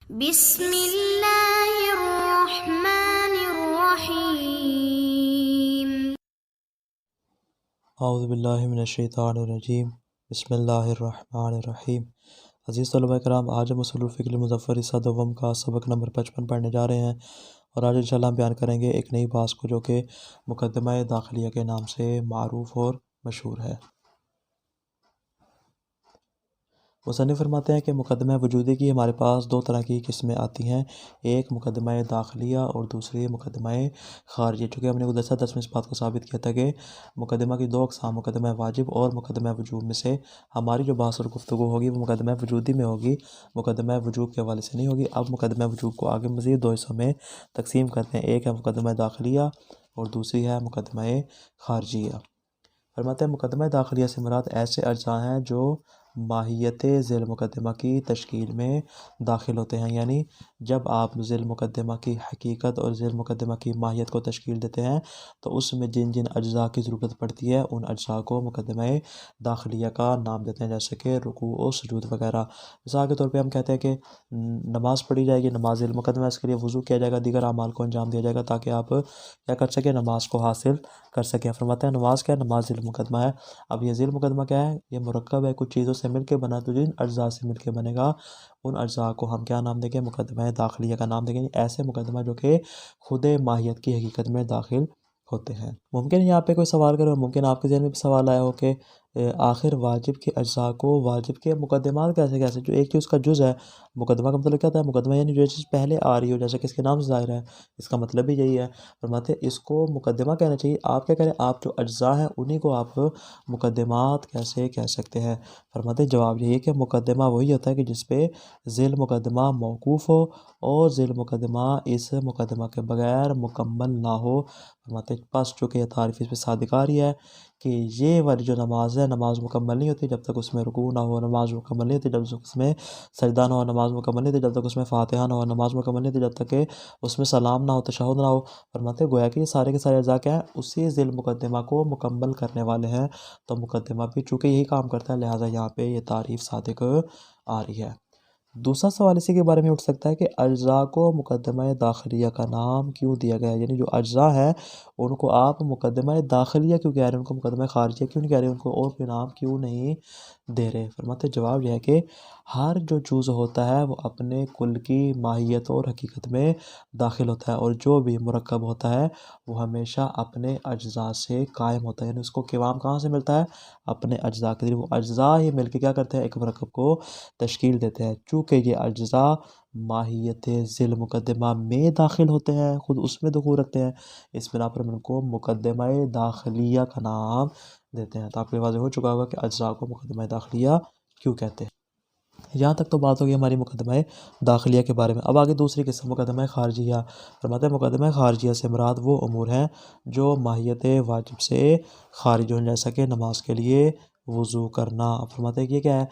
بسم اللہ الرحمن الرحیم۔ اعوذ باللہ من الشیطان الرجیم، بسم اللہ الرحمن الرحیم۔ عزیز طلبہ کرام، آج ہم اصول الفقہ المظفر حصہ دوم کا سبق نمبر 55 پڑھنے جا رہے ہیں، اور آج انشاءاللہ ہم بیان کریں گے ایک نئی بحث کو جو کہ مقدمہ داخلیہ کے نام سے معروف اور مشہور ہے۔ مصنف فرماتے ہیں کہ مقدمہ وجودی کی ہمارے پاس دو طرح کی قسمیں آتی ہیں، ایک مقدمہ داخلیہ اور دوسری مقدمہ خارجیہ۔ چونکہ ہم نے گزشتہ درس میں اس بات کو ثابت کیا تھا کہ مقدمہ کی دو اقسام، مقدمہ واجب اور مقدمہ وجوب میں سے ہماری جو بحث اور گفتگو ہوگی وہ مقدمہ وجودی میں ہوگی، مقدمہ وجوب کے حوالے سے نہیں ہوگی۔ اب مقدمہ وجوب کو آگے مزید دو حصوں میں تقسیم کرتے ہیں، ایک ہے مقدمہ داخلیہ اور دوسری ہے مقدمہ خارجیہ۔ فرماتے ہیں مقدمہ داخلیہ سے مراد ایسے اجزاء ہیں جو ماہیت ذیل مقدمہ کی تشکیل میں داخل ہوتے ہیں، یعنی جب آپ ذیل مقدمہ کی حقیقت اور ذیل مقدمہ کی ماہیت کو تشکیل دیتے ہیں تو اس میں جن جن اجزاء کی ضرورت پڑتی ہے ان اجزاء کو مقدمہ داخلیہ کا نام دیتے ہیں، جیسے کہ رکوع و سجود وغیرہ۔ مثال کے طور پہ ہم کہتے ہیں کہ نماز پڑھی جائے گی، نماز ذیل مقدمہ، اس کے لیے وضو کیا جائے گا، دیگر اعمال کو انجام دیا جائے گا تاکہ آپ کیا کر سکیں، نماز کو حاصل کر سکیں۔ فرماتے ہیں نماز کیا ہے، نماز ذیل مقدمہ ہے۔ اب یہ ذیل مقدمہ کیا ہے، یہ مرکب ہے، کچھ چیزوں سے مل کے بنا، تو جن اجزاء سے مل کے بنے گا ان اجزاء کو ہم کیا نام دیں گے، مقدمہ داخلیہ کا نام دیں گے، ایسے مقدمہ جو کہ خود ماہیت کی حقیقت میں داخل ہوتے ہیں۔ ممکن یہاں پہ کوئی سوال کرے، ممکن آپ کے ذہن میں بھی سوال آیا ہو کہ آخر واجب کے اجزاء کو واجب کے مقدمات کیسے جو ایک چیز کا جز ہے، مقدمہ کا مطلب کیا ہوتا ہے، مقدمہ یعنی جو چیز پہلے آ رہی ہو، جیسے کہ اس کے نام سے ظاہر ہے، اس کا مطلب بھی یہی ہے۔ فرماتے ہیں اس کو مقدمہ کہنا چاہیے، آپ کیا کریں، آپ جو اجزاء ہیں انہی کو آپ مقدمات کیسے کہہ سکتے ہیں۔ فرماتے ہیں جواب یہی ہے کہ مقدمہ وہی ہوتا ہے کہ جس پہ ذیل مقدمہ موقوف ہو اور ذیل مقدمہ اس مقدمہ کے بغیر مکمل نہ ہو۔ فرماتے ہیں بس چونکہ یہ تعریف اس پہ صادق آ رہی ہے کہ یہ والی جو نماز ہے، نماز مکمل نہیں ہوتی جب تک اس میں رکوع نہ ہو، نماز مکمل نہیں ہوتی جب تک اس میں سجدہ نہ ہو، نماز مکمل نہیں ہوتی جب تک اس میں فاتحہ نہ ہو، نماز مکمل نہیں ہوتی جب تک کہ اس میں سلام نہ ہو، تشہد نہ ہو۔ فرماتے ہیں گویا کہ یہ سارے کے سارے اجزاء کیا ہیں، اسی ذیل مقدمہ کو مکمل کرنے والے ہیں، تو مقدمہ بھی چونکہ یہی کام کرتا ہے لہٰذا یہاں پہ یہ تعریف صادق آ رہی ہے۔ دوسرا سوال اسی کے بارے میں اٹھ سکتا ہے کہ اجزاء کو مقدمہ داخلیہ کا نام کیوں دیا گیا ہے، یعنی جو اجزاء ہیں ان کو آپ مقدمہ داخلیہ کیوں کہہ رہے ہیں، ان کو مقدمہ خارجیہ کیوں نہیں کہہ رہے، ان کو اور کوئی نام کیوں نہیں دے رہے۔ فرماتے جواب یہ ہے کہ ہر جو جز ہوتا ہے وہ اپنے کل کی ماہیت اور حقیقت میں داخل ہوتا ہے، اور جو بھی مرکب ہوتا ہے وہ ہمیشہ اپنے اجزاء سے قائم ہوتا ہے، یعنی اس کو قوام کہاں سے ملتا ہے، اپنے اجزاء کے ذریعے۔ وہ اجزاء ہی مل کے کیا کرتے ہیں، ایک مرکب کو تشکیل دیتے ہیں۔ چونکہ یہ اجزاء ماہیت ذیل مقدمہ میں داخل ہوتے ہیں، خود اس میں دخول رکھتے ہیں، اس بنا پر ہم ان کو مقدمہ داخلیہ کا نام دیتے ہیں۔ تو آپ کو واضح ہو چکا ہوگا کہ اجزاء کو مقدمہ داخلیہ کیوں کہتے ہیں۔ یہاں تک تو بات ہوگی ہماری مقدمہ داخلیہ کے بارے میں۔ اب آگے دوسری قسم مقدمہ خارجیہ۔ فرماتے ہیں مقدمہ خارجیہ سے مراد وہ امور ہیں جو ماہیت واجب سے خارج ہوں، جیسا کہ نماز کے لیے وضو کرنا۔ فرماتے ہیں کہ یہ کیا ہے،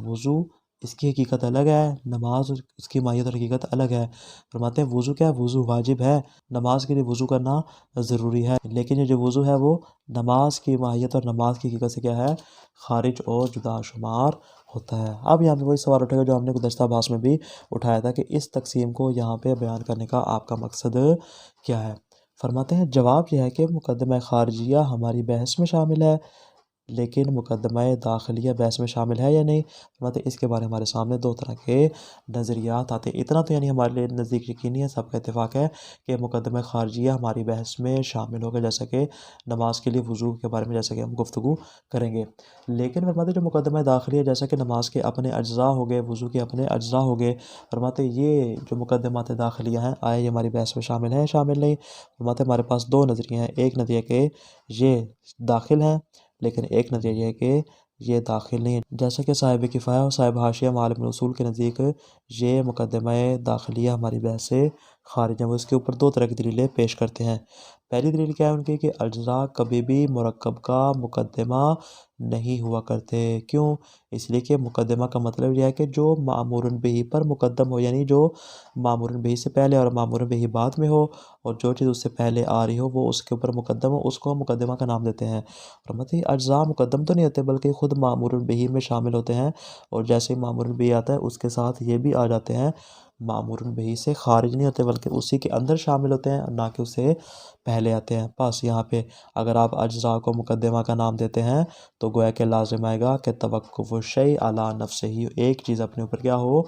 وضو اس کی حقیقت الگ ہے، نماز اس کی ماہیت اور حقیقت الگ ہے۔ فرماتے ہیں وضو کیا ہے، وضو واجب ہے، نماز کے لیے وضو کرنا ضروری ہے، لیکن یہ جو وضو ہے وہ نماز کی ماہیت اور نماز کی حقیقت سے کیا ہے، خارج اور جدا شمار ہوتا ہے۔ اب یہاں پہ وہی سوال اٹھے گا جو ہم نے گزشتہ بحث میں بھی اٹھایا تھا کہ اس تقسیم کو یہاں پہ بیان کرنے کا آپ کا مقصد کیا ہے۔ فرماتے ہیں جواب یہ ہے کہ مقدمہ خارجیہ ہماری بحث میں شامل ہے، لیکن مقدمہ داخلیہ بحث میں شامل ہے یا نہیں۔ فرماتے ہیں اس کے بارے میں ہمارے سامنے دو طرح کے نظریات آتے ہیں۔ اتنا تو یعنی ہمارے لیے نزدیک یقینی ہے، سب کا اتفاق ہے کہ مقدمہ خارجیہ ہماری بحث میں شامل ہوگا، جیسا کہ نماز کے لیے وضو کے بارے میں جیسا کہ ہم گفتگو کریں گے۔ لیکن فرماتے ہیں جو مقدمہ داخلیہ جیسا کہ نماز کے اپنے اجزاء ہو گئے، وضو کے اپنے اجزاء ہو گئے، فرماتے ہیں یہ جو مقدمات داخلیہ ہیں آیا یہ ہماری بحث میں شامل ہیں، شامل نہیں۔ فرماتے ہیں ہمارے پاس دو نظریے ہیں، ایک نظریہ کہ یہ داخل ہیں، لیکن ایک نظریہ یہ ہے کہ یہ داخل نہیں ہے، جیسا کہ صاحب کفایہ اور صاحب حاشیہ معالم الاصول کے نزدیک یہ مقدمہ داخلیہ ہماری بحث سے خارج ہے۔ وہ اس کے اوپر دو طرح کی دلیلیں پیش کرتے ہیں۔ پہلی دلیل کیا ہے ان کی کہ اجزاء کبھی بھی مرکب کا مقدمہ نہیں ہوا کرتے، کیوں، اس لیے کہ مقدمہ کا مطلب یہ ہے کہ جو مامور بہ پر مقدم ہو، یعنی جو مامور بہ سے پہلے اور مامور بہ بعد میں ہو، اور جو چیز اس سے پہلے آ رہی ہو وہ اس کے اوپر مقدم ہو، اس کو مقدمہ کا نام دیتے ہیں۔ اور مطلب اجزاء مقدم تو نہیں ہوتے بلکہ خود مامور بہ میں شامل ہوتے ہیں، اور جیسے ہی مامور بہ آتا ہے اس کے ساتھ یہ بھی آ جاتے ہیں، معمور بہی سے خارج نہیں ہوتے بلکہ اسی کے اندر شامل ہوتے ہیں، نہ کہ اسے پہلے آتے ہیں۔ بس یہاں پہ اگر آپ اجزاء کو مقدمہ کا نام دیتے ہیں تو گویا کہ لازم آئے گا کہ توقف الشیء علی نفسہ، ایک چیز اپنے اوپر کیا ہو،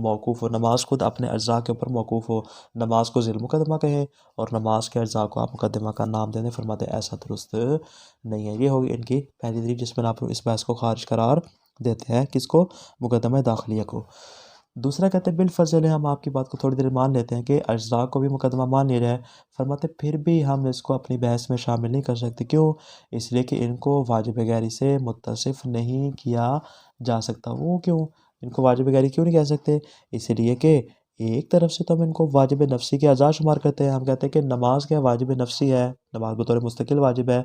موقوف ہو۔ نماز خود اپنے اجزاء کے اوپر موقوف ہو، نماز کو ذیل مقدمہ کہیں اور نماز کے اجزاء کو آپ مقدمہ کا نام دیں۔ فرماتے ہیں ایسا درست نہیں ہے۔ یہ ہوگی ان کی پہلی دلیل جس میں آپ اس بحث کو خارج قرار دیتے ہیں، کس کو، مقدمہ داخلیہ کو۔ دوسرا کہتے ہیں بالفضل، ہم آپ کی بات کو تھوڑی دیر مان لیتے ہیں کہ اجزاء کو بھی مقدمہ مان لیا جائے، فرماتے پھر بھی ہم اس کو اپنی بحث میں شامل نہیں کر سکتے۔ کیوں؟ اس لیے کہ ان کو واجب گیری سے متصف نہیں کیا جا سکتا۔ وہ کیوں؟ ان کو واجب گیری کیوں نہیں کہہ سکتے؟ اس لیے کہ ایک طرف سے تو ہم ان کو واجب نفسی کے اعضاء شمار کرتے ہیں۔ ہم کہتے ہیں کہ نماز کیا واجب نفسی ہے، نماز بطور مستقل واجب ہے،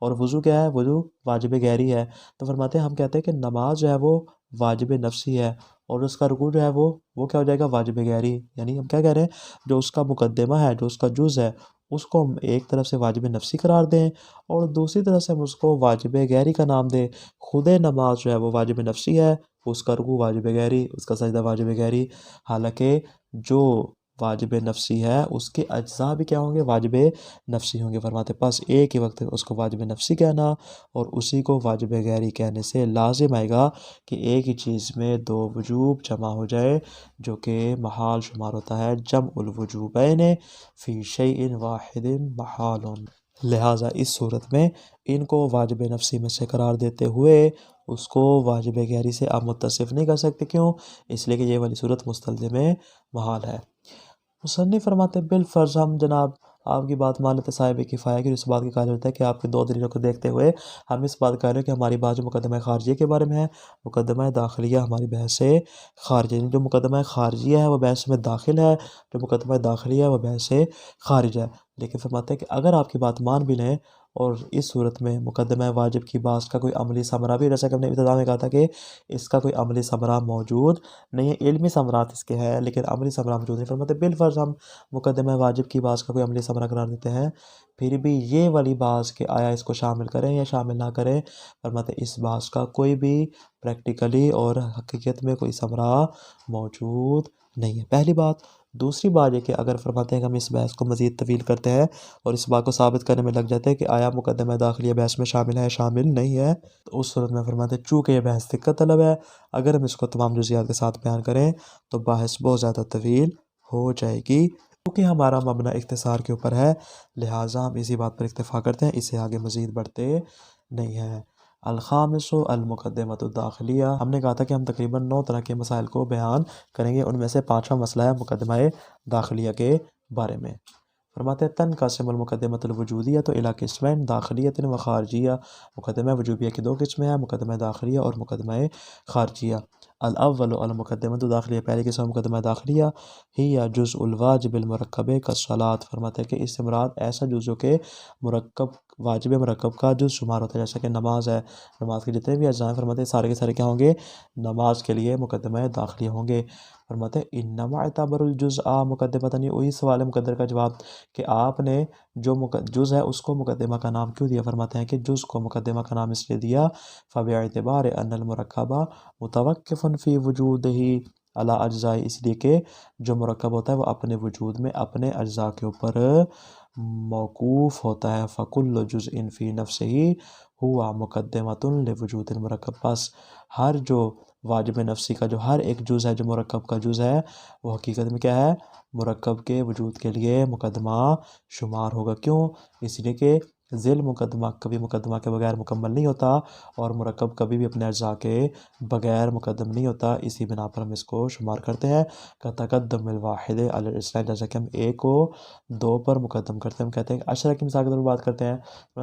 اور وضو کیا ہے، وضو واجب گیری ہے۔ تو فرماتے ہیں ہم کہتے ہیں کہ نماز جو ہے وہ واجب نفسی ہے، اور اس کا رکوع جو ہے وہ کیا ہو جائے گا، واجب گیری۔ یعنی ہم کیا کہہ رہے ہیں، جو اس کا مقدمہ ہے، جو اس کا جز ہے، اس کو ہم ایک طرف سے واجب نفسی قرار دیں اور دوسری طرف سے ہم اس کو واجب گیری کا نام دیں۔ خود نماز جو ہے وہ واجب نفسی ہے، اس کا رکوع واجب گیری، اس کا سجدہ واجب گیری، حالانکہ جو واجب نفسی ہے اس کے اجزاء بھی کیا ہوں گے، واجب نفسی ہوں گے۔ فرماتے پاس ایک ہی وقت اس کو واجب نفسی کہنا اور اسی کو واجب غیری کہنے سے لازم آئے گا کہ ایک ہی چیز میں دو وجوب جمع ہو جائے، جو کہ محال شمار ہوتا ہے جمع الوجوبین فی شیء واحد محال۔ لہٰذا اس صورت میں ان کو واجب نفسی میں سے قرار دیتے ہوئے اس کو واجب غیری سے آپ متصف نہیں کر سکتے۔ کیوں؟ اس لیے کہ یہ والی صورت مستلزم محال ہے۔ مصنف فرماتے بالفرض ہم جناب آپ کی بات مان لیتے صاحب کفایہ کی، اس بات کی قائل ہوتا ہے کہ آپ کے دو دلیلوں کو دیکھتے ہوئے ہم اس بات قائل ہیں کہ ہماری بات جو مقدمہ خارجیہ کے بارے میں ہے، مقدمہ داخلیہ ہماری بحث سے خارج ہے۔ جو مقدمہ خارجیہ ہے وہ بحث میں داخل ہے، جو مقدمہ داخلیہ ہے وہ بحث سے خارج ہے۔ لیکن فرماتے ہیں کہ اگر آپ کی بات مان بھی لیں اور اس صورت میں مقدمہ واجب کی بات کا کوئی عملی ثمرہ بھی، جیسا کہ ہم نے ابتدا میں کہا تھا کہ اس کا کوئی عملی ثمرہ موجود نہیں ہے، علمی ثمرات اس کے ہیں لیکن عملی ثمرہ موجود نہیں۔ فرماتے بالفرض ہم مقدمہ واجب کی بات کا کوئی عملی ثمرہ قرار دیتے ہیں، پھر بھی یہ والی بات کہ آیا اس کو شامل کریں یا شامل نہ کریں، فرماتے اس بات کا کوئی بھی پریکٹیکلی اور حقیقت میں کوئی ثمرہ موجود نہیں ہے، پہلی بات۔ دوسری بات یہ کہ اگر فرماتے ہیں کہ ہم اس بحث کو مزید طویل کرتے ہیں اور اس بات کو ثابت کرنے میں لگ جاتے ہیں کہ آیا مقدمہ داخلیہ بحث میں شامل ہے شامل نہیں ہے، تو اس صورت میں فرماتے ہیں چونکہ یہ بحث دقت طلب ہے، اگر ہم اس کو تمام جزیات کے ساتھ بیان کریں تو بحث بہت زیادہ طویل ہو جائے گی۔ کیونکہ ہمارا مبنی اختصار کے اوپر ہے، لہٰذا ہم اسی بات پر اکتفا کرتے ہیں، اسے آگے مزید بڑھتے نہیں ہیں۔ الخامس المقدمۃ الداخلیہ، ہم نے کہا تھا کہ ہم تقریباً 9 طرح کے مسائل کو بیان کریں گے، ان میں سے 5واں مسئلہ ہے مقدمہ داخلیہ کے بارے میں۔ فرماتے ہیں تنقسم المقدمۃ الوجودیۃ الی قسمین داخلیۃ و خارجیہ، مقدمہ وجوبیہ کی دو قسمیں ہیں، مقدمہ داخلیہ اور مقدمہ خارجیہ۔ الاول المقدمۃ الداخلیہ، پہلی قسم مقدمہ داخلیہ، ہی یا جزء الواجب المرکب کالصلاۃ، فرماتے ہیں کہ اس سے مراد ایسا جز جو کہ مرکب واجب مرکب کا جز شمار ہوتا ہے، جیسا کہ نماز ہے، نماز کے جتنے بھی اجزاء ہیں فرماتے ہیں سارے کے سارے کیا ہوں گے، نماز کے لیے مقدمہ داخلیہ ہوں گے۔ فرماتے ہیں انما اعتبر الجزء مقدمۃ، وہی سوال مقدر کا جواب کہ آپ نے جو جز ہے اس کو مقدمہ کا نام کیوں دیا، فرماتے ہیں کہ جز کو مقدمہ کا نام اس لیے دیا فباعتبار ان المرکب متوقف فی وجودہ علی اجزاء، اس لیے کہ جو مرکب ہوتا ہے وہ اپنے وجود میں اپنے اجزاء کے اوپر موقوف ہوتا ہے۔ فکل جزء فی نفسہ ہوا مقدمۃ لوجود المرکب، بس ہر جو واجب نفسی کا جو ہر ایک جز ہے، جو مرکب کا جز ہے، وہ حقیقت میں کیا ہے، مرکب کے وجود کے لیے مقدمہ شمار ہوگا۔ کیوں؟ اس لیے کہ ذیل مقدمہ کبھی مقدمہ کے بغیر مکمل نہیں ہوتا اور مرکب کبھی بھی اپنے اجزاء کے بغیر مقدم نہیں ہوتا، اسی بنا پر ہم اس کو شمار کرتے ہیں کہ تقدم الواحد علی الاثنین، جیسا کہ ہم ایک کو دو پر مقدم کرتے ہیں۔ ہم کہتے ہیں کہ عشرہ کی مثال کے طور پر بات کرتے ہیں،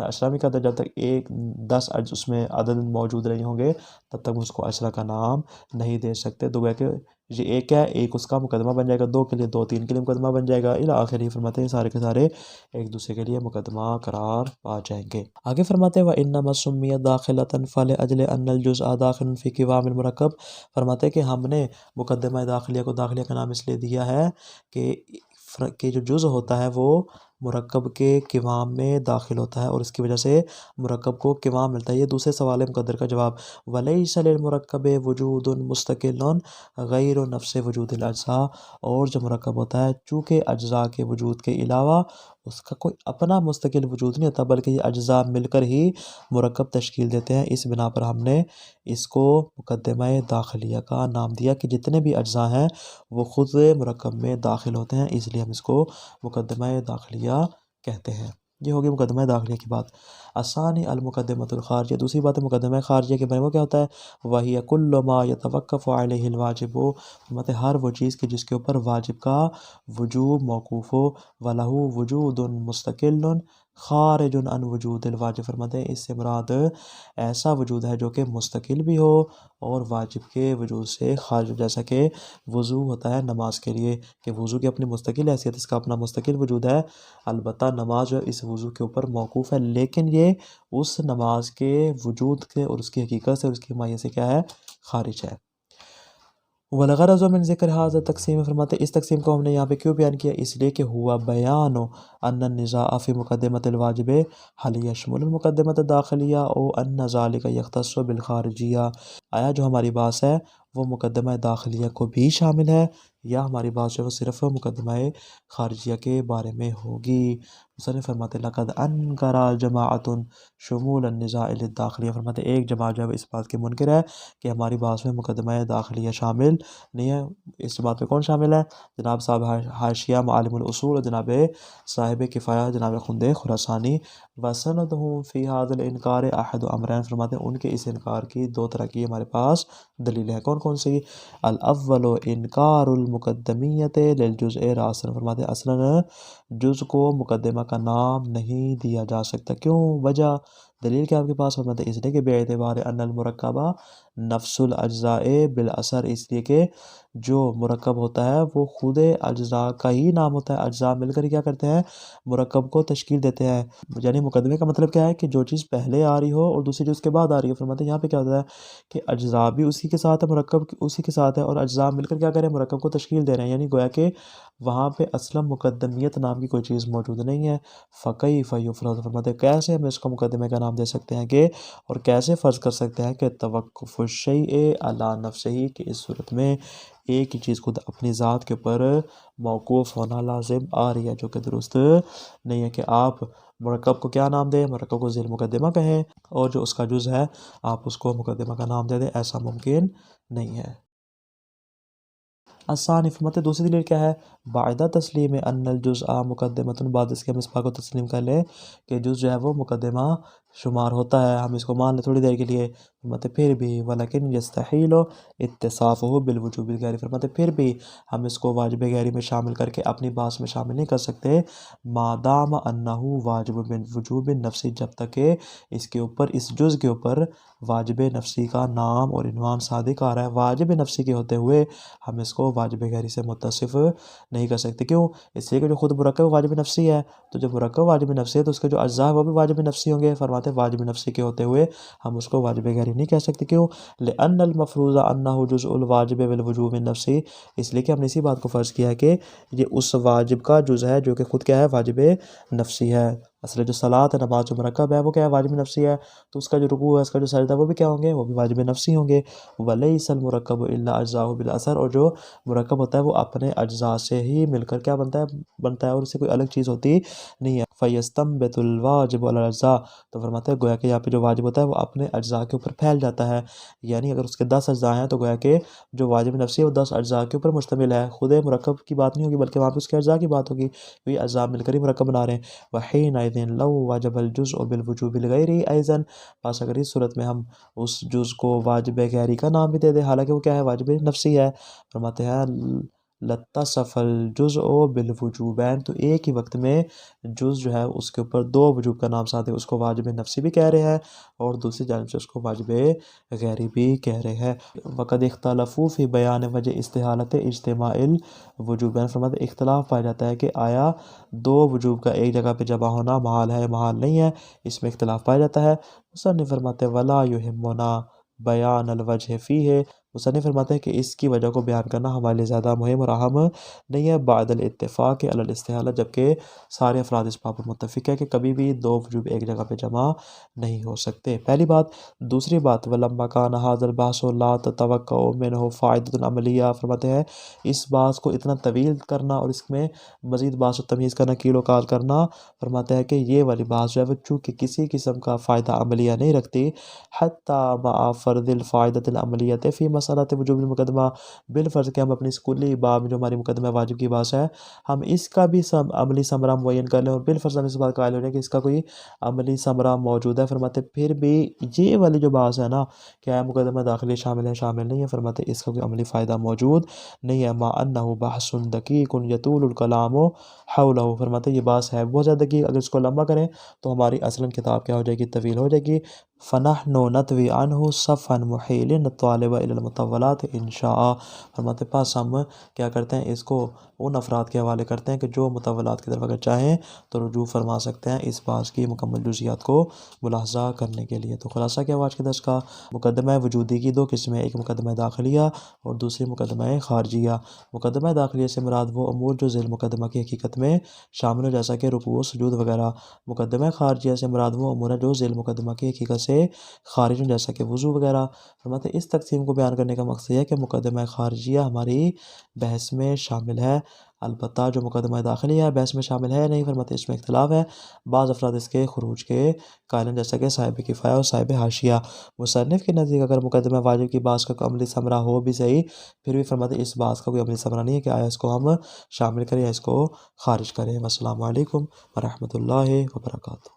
عشرہ میں کہتے ہیں جب تک 10 اس میں عدد موجود نہیں ہوں گے تب تک اس کو عشرہ کا نام نہیں دے سکتے، تو کہ یہ ایک ہے، ایک اس کا مقدمہ بن جائے گا، دو کے لیے دو، تین کے لیے مقدمہ بن جائے گا، الی آخر۔ فرماتے ہیں سارے کے سارے ایک دوسرے کے لیے مقدمہ قرار پا جائیں گے۔ آگے فرماتے ہیں وَإِنَّمَا سُمِّيَتْ دَاخِلَةً فَلِأَجْلِ أَنَّ الْجُزْءَ دَاخِلٌ فِي قِوَامِ الْمُرَكَّب، فرماتے ہیں کہ ہم نے مقدمہ داخلیہ کو داخلیہ کا نام اس لیے دیا ہے کہ جو جز ہوتا ہے وہ مرکب کے قوام میں داخل ہوتا ہے اور اس کی وجہ سے مرکب کو قوام ملتا ہے۔ یہ دوسرے سوال مقدر کا جواب۔ وَلَيْسَ لِلْمُرَكَّبِ وُجُودٌ مُسْتَقِلٌ غَيْرُ نَفْسِ وُجُودِ الْأَجْزَاءِ، اور جو مرکب ہوتا ہے چونکہ اجزاء کے وجود کے علاوہ اس کا کوئی اپنا مستقل وجود نہیں ہوتا، بلکہ یہ اجزاء مل کر ہی مرکب تشکیل دیتے ہیں۔ اس بنا پر ہم نے اس کو مقدمہ داخلیہ کا نام دیا کہ جتنے بھی اجزاء ہیں وہ خود مرکب میں داخل ہوتے ہیں، اس لیے ہم اس کو مقدمہ داخلیہ کہتے ہیں۔ یہ ہوگی مقدمہ داخلیہ کی بات۔ الثانی المقدمۃ الخارجیہ، دوسری بات ہے مقدمہ خارجیہ کے بارے میں، وہ کیا ہوتا ہے؟ وَهِيَ كُلُّ مَا يَتَوَقَّفُ عَلَيْهِ الْوَاجِبُ، مطلب ہر وہ چیز کہ جس کے اوپر واجب کا وجوب موقوف ہو، وَلَهُ وُجُودٌ مُسْتَقِلٌ خارج عن وجود الواجب، فرماتے ہیں اس سے مراد ایسا وجود ہے جو کہ مستقل بھی ہو اور واجب کے وجود سے خارج، جیسا کہ وضو ہوتا ہے نماز کے لیے کہ وضو کی اپنی مستقل حیثیت، اس کا اپنا مستقل وجود ہے، البتہ نماز جو اس وضو کے اوپر موقوف ہے، لیکن یہ اس نماز کے وجود کے اور اس کی حقیقت سے اور اس کی ماہیت سے کیا ہے؟ خارج ہے۔ والغرض من ذکر هذا تقسیم، فرماتے اس تقسیم کو ہم نے یہاں پہ کیوں بیان کیا؟ اس لیے کہ ہوا بیان ان النزاع فی مقدمۃ الواجب هل یشمل المقدمۃ الداخلیہ او ان ذلک یختص بالخارجیہ، آیا جو ہماری بات ہے وہ مقدمہ داخلیہ کو بھی شامل ہے یا ہماری بات جو ہے وہ صرف مقدمہ خارجیہ کے بارے میں ہوگی؟ مصنف فرماتے لقد انکر جماعت شمول النزاع للداخلیہ، فرماتے ایک جماعت جو ہے اس بات کے منکر ہے کہ ہماری بات میں مقدمہ داخلیہ شامل نہیں ہے۔ اس جماعت میں کون شامل ہے؟ جناب صاحب حاشیہ معالم الاصول، جناب صاحب کفایہ جناب خند خراسانی۔ وسندہم فی ھذا الانکار احد امرین، فرماتے ہیں ان کے اس انکار کی دو طرح کی ہمارے پاس دلیلیں ہیں۔ کون کون سی؟ الاول انکار المقدمیت للجزء راسا، فرماتے ہیں اصلا جز کو مقدمہ کا نام نہیں دیا جا سکتا۔ کیوں؟ وجہ دلیل کیا آپ کے پاس؟ فرماتے ہیں اس لیے کہ بے اعتبار ان المرکبہ نفس الاجزاء بالاثر، اس لیے کہ جو مرکب ہوتا ہے وہ خود اجزاء کا ہی نام ہوتا ہے، اجزاء مل کر کیا کرتے ہیں؟ مرکب کو تشکیل دیتے ہیں۔ یعنی مقدمے کا مطلب کیا ہے کہ جو چیز پہلے آ رہی ہو اور دوسری چیز کے بعد آ رہی ہو۔ فرماتے ہیں یہاں پہ کیا ہوتا ہے کہ اجزاء بھی اسی کے ساتھ ہے، مرکب اسی کے ساتھ ہے، اور اجزاء مل کر کیا کریں؟ مرکب کو تشکیل دے رہے ہیں، یعنی گویا کہ وہاں پہ اصلا مقدمیت نام کی کوئی چیز موجود نہیں ہے۔ فَكَيْفَ يُفْرَضُ، فرماتے ہیں کیسے ہم اس کو مقدمے کا نام دے سکتے ہیں کہ اور کیسے فرض کر سکتے ہیں کہ توقف الشیء علی نفسہ، کہ اس صورت میں ایک ہی چیز خود اپنی ذات کے اوپر موقوف ہونا لازم آ رہی ہے، جو کہ درست نہیں ہے کہ آپ مرکب کو کیا نام دیں؟ مرکب کو ذیل مقدمہ کہیں اور جو اس کا جز ہے آپ اس کو مقدمہ کا نام دے دیں، ایسا ممکن نہیں ہے۔ الثانی، فرماتے دوسری دلیل کیا ہے؟ بعد تسلیم ان الجزء مقدمۃ، بعد اس کے ہم اس بات کو تسلیم کر لیں کہ جز جو ہے وہ مقدمہ شمار ہوتا ہے، ہم اس کو مان لیں تھوڑی دیر کے لیے۔ فرماتے پھر بھی ولیکن یستحیل اتصافہ بالوجوب الغیری، فرماتے پھر بھی ہم اس کو واجب غیری میں شامل کر کے اپنی بات میں شامل نہیں کر سکتے، مادام انہ واجب وجوب نفسی، جب تک کہ اس کے اوپر اس جز کے اوپر واجب نفسی کا نام اور عنوان صادق آ رہا ہے۔ واجب نفسی کے ہوتے ہوئے ہم اس کو واجب غیری سے متصف نہیں کر سکتے۔ کیوں؟ اس لیے کہ جو خود مرکب واجب نفسی ہے، تو جب مرکب واجب نفسی ہے تو اس کے جو اجزاء ہیں وہ بھی واجب نفسی ہوں گے۔ فرماتے ہیں واجب نفسی کے ہوتے ہوئے ہم اس کو واجب غیری نہیں کہہ سکتے۔ کیوں؟ لأن المفروض انہ جزء الواجب بالوجوب النفسی، اس لیے کہ ہم نے اسی بات کو فرض کیا ہے کہ یہ اس واجب کا جز ہے جو کہ خود کیا ہے؟ واجب نفسی ہے۔ اصل جو صلاۃ ہے، نماز جو مرکب ہے وہ کیا ہے؟ واجب نفسی ہے، تو اس کا جو رکوع ہے، اس کا جو سجدہ ہے وہ بھی کیا ہوں گے؟ وہ بھی واجب نفسی ہوں گے۔ ولیس المرکب الا اجزاء بالاثر، اور جو مرکب ہوتا ہے وہ اپنے اجزاء سے ہی مل کر کیا بنتا ہے اور اس سے کوئی الگ چیز ہوتی نہیں ہے۔ فیستنبت الواجب علی الاجزاء، تو فرماتے ہیں گویا کہ یہاں پہ جو واجب ہوتا ہے وہ اپنے اجزاء کے اوپر پھیل جاتا ہے، یعنی اگر اس کے 10 اجزاء ہیں تو گویا کہ جو واجب نفسی ہے وہ 10 اجزاء کے اوپر مشتمل ہے، خود مرکب کی بات نہیں ہوگی بلکہ وہاں پہ اس کے اجزاء کی بات ہوگی، یہ اجزاء مل کر ہی مرکب بنا رہے ہیں۔ وحینئذ لو وجب الجزء بالوجوب الغیری ایضا، پس اگر اس صورت میں ہم اس جز کو واجب غیری کا نام بھی دے دیں حالانکہ وہ کیا ہے؟ واجب نفسی ہے۔ فرماتے ہیں لتصف الجزء بالوجوبین، تو ایک ہی وقت میں جز جو ہے اس کے اوپر دو وجوب کا نام ساتھ ہے، اس کو واجب نفسی بھی کہہ رہے ہیں اور دوسری جانب سے اس کو واجب غیری بھی کہہ رہے ہیں۔ وقد اختلفوا فی بیان وجہ استحالت اجتماع الوجوبین، فرماتے اختلاف پایا جاتا ہے کہ آیا دو وجوب کا ایک جگہ پہ جمع ہونا محال ہے محال نہیں ہے، اس میں اختلاف پایا جاتا ہے۔ مصنف فرماتے ولا یہمنا بیان الوجہ فیہ، مصنف فرماتے ہیں کہ اس کی وجہ کو بیان کرنا ہمارے لیے زیادہ مہم اور اہم نہیں ہے بعد الاتفاق علی الاستحالہ، جبکہ سارے افراد اس بات پر متفق ہے کہ کبھی بھی دو وجوب ایک جگہ پہ جمع نہیں ہو سکتے، پہلی بات۔ دوسری بات، وَلَمَّا كَانَ هَذَا الْبَحْثُ لَا تَتَوَقَّعُ مِنْهُ فَائِدَةٌ عَمَلِيَّةٌ، فرماتے ہیں اس بات کو اتنا طویل کرنا اور اس میں مزید بحث و تمیز کرنا، کیل و کال کرنا، فرماتے ہیں کہ یہ والی بات جو ہے وہ چونکہ کسی قسم کا فائدہ عملیہ نہیں رکھتی، حتیٰ مع فرض الفائدۃ العملیۃ فی مسئلۃ وجوب المقدمہ، بالفرض کہ ہم اپنی اسکولی باب جو ہماری مقدمہ واجب کی بات ہے، ہم اس کا بھی عملی ثمرہ معین کر لیں اور بالفرض ہم اس بات قائل ہو جائیں کہ اس کا کوئی عملی ثمرہ موجود ہے، فرماتے پھر بھی یہ والی جو بات ہے نا کہ مقدمہ داخلی شامل ہے شامل نہیں ہے، فرماتے اس کا کوئی عملی فائدہ موجود نہیں ہے، مع انہ بحث دقیق یطول الکلام حولہ، فرماتے یہ بات ہے بہت زیادہ دقیق، اگر اس کو لمبا کریں تو ہماری اصلاً کتاب کیا ہو جائے گی، طویل ہو جائے گی۔ فَنَحْنُ نَطْوِي عَنْهُ صَفْحًا مُحِيلٍ الطَّالِبَ إِلَى الْمُطَوَّلَاتِ إِنْ شَاءَ، فرماتے پاس ہم کیا کرتے ہیں، اس کو ان افراد کے حوالے کرتے ہیں کہ جو مطولات کی طرف اگر چاہیں تو رجوع فرما سکتے ہیں اس بات کی مکمل جزیات کو ملاحظہ کرنے کے لیے۔ تو خلاصہ کیا آج کے درس کا، مقدمہ وجودی کی دو قسمیں، ایک مقدمہ داخلیہ اور دوسری مقدمہ خارجیہ۔ مقدمہ داخلیہ سے مراد وہ امور جو ذیل مقدمہ کی حقیقت میں شامل ہو، جیسا کہ رکوع سجود وغیرہ۔ مقدمہ خارجیہ سے مراد وہ امور ہے جو ذیل مقدمہ کی حقیقت سے خارج ہوں، جیسا کہ وضو وغیرہ۔ فرماتے اس تقسیم کو بیان کرنے کا مقصد یہ ہے کہ مقدمہ خارجیہ ہماری بحث میں شامل ہے، البتہ جو مقدمہ داخلیہ ہے بحث میں شامل ہے نہیں، فرماتے اس میں اختلاف ہے، بعض افراد اس کے خروج کے قائل ہیں، جیسا کہ صاحب کفایہ اور صاحب حاشیہ۔ مصنف کے نزدیک اگر مقدمہ واجب کی بات کا کوئی عملی ثمرہ ہو بھی صحیح، پھر بھی فرماتے اس بات کا کوئی عملی ثمرہ نہیں ہے کہ آیا اس کو ہم شامل کریں یا اس کو خارج کریں۔ والسلام علیکم ورحمۃ اللہ وبرکاتہ۔